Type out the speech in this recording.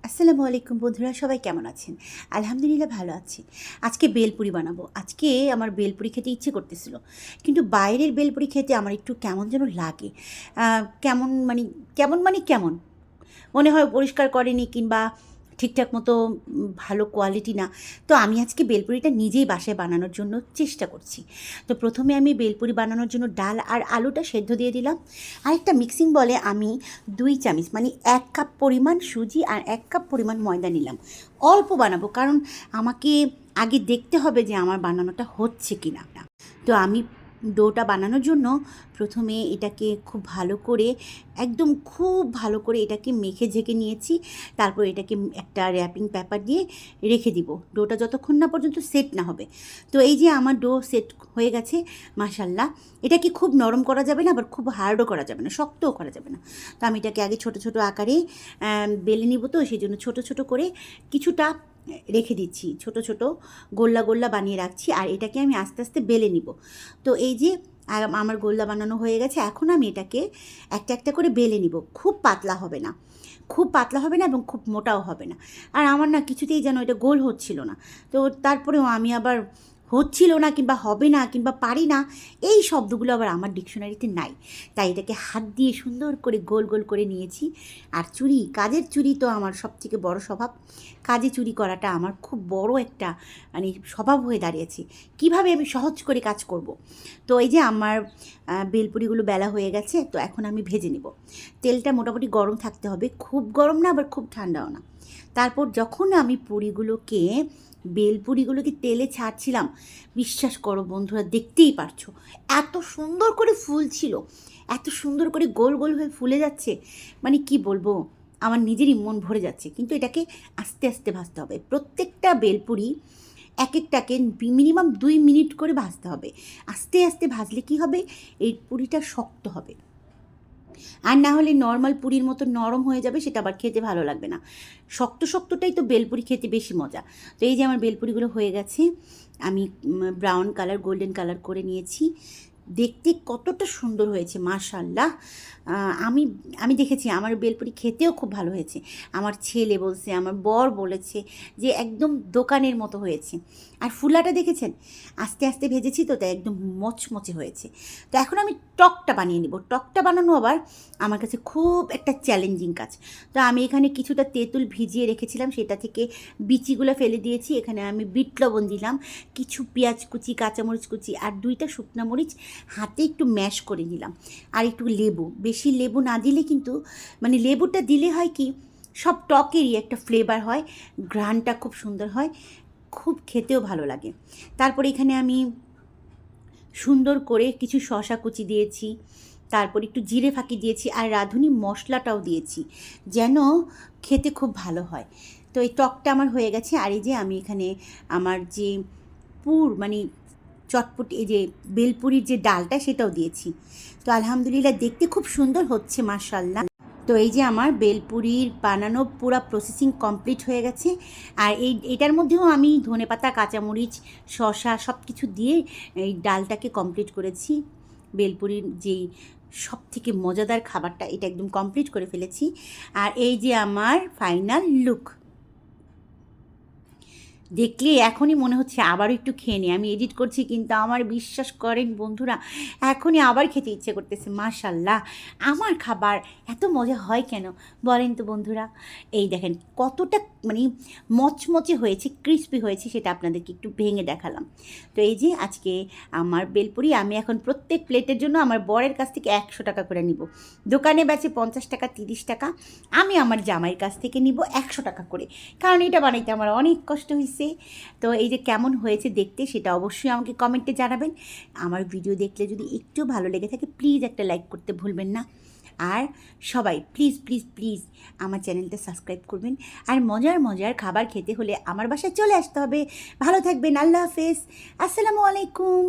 আসসালামু আলাইকুম বন্ধুরা, সবাই কেমন আছেন? আলহামদুলিল্লাহ ভালো আছি। আজকে বেলপুরি বানাবো। আজকে আমার বেলপুরি খেতে ইচ্ছে করতেছিল, কিন্তু বাইরের বেলপুরি খেতে আমার একটু কেমন যেন লাগে। কেমন মানে কেমন মনে হয় পরিষ্কার করেনি, কিংবা ঠিকঠাক মতো ভালো কোয়ালিটি না। তো আমি আজকে বেলপুরিটা নিজেই বাসায় বানানোর জন্য চেষ্টা করছি। তো প্রথমে আমি বেলপুরি বানানোর জন্য ডাল আর আলুটা সেদ্ধ দিয়ে দিলাম। আরেকটা মিক্সিং বলে আমি 2 চামচ মানে 1 কাপ পরিমাণ সুজি আর 1 কাপ পরিমাণ ময়দা নিলাম। অল্প বানাবো, কারণ আমাকে আগে দেখতে হবে যে আমার বানানোটা হচ্ছে কি না। তো আমি ডোটা বানানোর জন্য প্রথমে এটাকে খুব ভালো করে এটাকে মেখে ঝেঁকে নিয়েছি। তারপর এটাকে একটা র্যাপিং পেপার দিয়ে রেখে দিব, ডোটা যতক্ষণ না পর্যন্ত সেট না হবে। তো এই যে আমার ডো সেট হয়ে গেছে মাশাল্লাহ। এটাকে খুব নরম করা যাবে না, আবার খুব হার্ডও করা যাবে না, শক্তও করা যাবে না। তো আমি এটাকে আগে ছোট ছোট আকারে বেলে নিব। তো সেই জন্য ছোট ছোট করে কিছুটা রেখে দিচ্ছি, ছোট ছোট গোল্লা গোল্লা বানিয়ে রাখছি, আর এটাকে আমি আস্তে আস্তে বেলে নিব। তো এই যে আমার গোল্লা বানানো হয়ে গেছে। এখন আমি এটাকে একটা একটা করে বেলে নিব। খুব পাতলা হবে না, এবং খুব মোটাও হবে না। আর আমার না কিছুতেই যেন এটা গোল হচ্ছিল না। তো তারপরেও আমি আবার হচ্ছিল না, কিংবা হবে না, কিংবা পারি না, এই শব্দগুলো আবার আমার ডিকশনারিতে নাই। তাই এটাকে হাত দিয়ে সুন্দর করে গোল গোল করে নিয়েছি। আর কাজের চুরি তো আমার সবথেকে বড় স্বভাব। কাজে চুরি করাটা আমার খুব বড় একটা স্বভাব হয়ে দাঁড়িয়েছে। কিভাবে আমি সহজ করে কাজ করব। তো এই যে আমার বেলপুরিগুলো বেলা হয়ে গেছে। তো এখন আমি ভেজে নেব। তেলটা মোটামুটি গরম থাকতে হবে, খুব গরম না আবার খুব ঠান্ডাও না। তারপর যখন আমি বেলপুরিগুলোকে তেলে ছাড়ছিলাম, বিশ্বাস করো বন্ধুরা, দেখতেই পারছো এত সুন্দর করে ফুলছিল, এত সুন্দর করে গোল গোল হয়ে ফুলে যাচ্ছে, কি বলবো, আমার নিজেরই মন ভরে যাচ্ছে। কিন্তু এটাকে আস্তে আস্তে ভাজতে হবে। প্রত্যেকটা বেলপুরি এক একটাকে মিনিমাম 2 মিনিট করে ভাজতে হবে। আস্তে আস্তে ভাজলে কি হবে, এই পুরিটা শক্ত হবে। আর না হলে নর্মাল পুরির মতো নরম হয়ে যাবে, সেটা আবার খেতে ভালো লাগবে না। শক্ত শক্তটাই তো বেলপুরি খেতে বেশি মজা। তো এই যে আমার বেলপুরিগুলো হয়ে গেছে, আমি ব্রাউন কালার গোল্ডেন কালার করে নিয়েছি। দেখতে কতটা সুন্দর হয়েছে মাশাল্লাহ। আমি আমি দেখেছি আমার বেলপুরি খেতেও খুব ভালো হয়েছে। আমার ছেলে বলছে, আমার বর বলেছে যে একদম দোকানের মতো হয়েছে। আর ফুলাটা দেখেছেন, আস্তে আস্তে ভেজেছি তো, তাই একদম মচমচে হয়েছে। তো এখন আমি টকটা বানিয়ে নেব। টকটা বানানো আবার আমার কাছে খুব একটা চ্যালেঞ্জিং কাজ। তো আমি এখানে কিছুটা তেঁতুল ভিজিয়ে রেখেছিলাম, সেটা থেকে বিচিগুলো ফেলে দিয়েছি। এখানে আমি বিট লবণ দিলাম, কিছু পেঁয়াজ কুচি, কাঁচামরিচ কুচি, আর 2টা শুকনো মরিচ হাতে একটু ম্যাশ করে নিলাম। আর একটু লেবু, বেশি লেবু না দিলে কিন্তু লেবুটা দিলে হয় কি, সব টকেরই একটা ফ্লেভার হয়, ঘ্রাণটা খুব সুন্দর হয়, খুব খেতেও ভালো লাগে। তারপর এখানে আমি সুন্দর করে কিছু শসা কুচি দিয়েছি, তারপর একটু জিরে ফাঁকি দিয়েছি, আর রাঁধুনি মশলাটাও দিয়েছি, যেন খেতে খুব ভালো হয়। তো এই টকটা আমার হয়ে গেছে। আর এই যে আমি এখানে আমার যে পুর চটপটি, এই যে বেলপুরির যে ডালটা, সেটাও দিয়েছি। তো আলহামদুলিল্লাহ দেখতে খুব সুন্দর হচ্ছে মাশাল্লাহ। তো এই যে আমার বেলপুরির বানানো পুরা প্রসেসিং কমপ্লিট হয়ে গেছে। আর এটার মধ্যেও আমি ধনেপাতা, কাঁচামরিচ, শসা সব কিছু দিয়ে এই ডালটাকে কমপ্লিট করেছি। বেলপুরির যেই সব থেকে মজাদার খাবারটা, এটা একদম কমপ্লিট করে ফেলেছি। আর এই যে আমার ফাইনাল লুক, দেখলে এখনই মনে হচ্ছে আবারও একটু খেয়ে নিই। আমি এডিট করছি, কিন্তু আমার বিশ্বাস করেন বন্ধুরা, এখনই আবার খেতে ইচ্ছে করতেছে। মাশাল্লাহ, আমার খাবার এত মজা হয় কেন বলেন তো বন্ধুরা। এই দেখেন কতটা মচমচে হয়েছে, ক্রিস্পি হয়েছে, সেটা আপনাদেরকে একটু ভেঙে দেখালাম। তো এই যে আজকে আমার বেলপুরি, আমি এখন প্রত্যেক প্লেটের জন্য আমার বরের কাছ থেকে 100 টাকা করে নিব। দোকানে বেচে 50 টাকা 30 টাকা, আমি আমার জামাইয়ের কাছ থেকে নিব 100 টাকা করে, কারণ এটা বানাইতে আমার অনেক কষ্ট হয়েছে। তো এই যে কেমন হয়েছে দেখতে, সেটা অবশ্যই আমাকে কমেন্টে জানাবেন। আমার ভিডিও দেখলে যদি একটু ভালো লেগে থাকে, প্লিজ একটা লাইক করতে ভুলবেন না। আর সবাই প্লিজ প্লিজ প্লিজ আমার চ্যানেলটা সাবস্ক্রাইব করবেন। আর মজার মজার খাবার খেতে হলে আমার বাসায় চলে আসতে হবে। ভালো থাকবেন, আল্লাহ হাফেজ, আসসালামু আলাইকুম।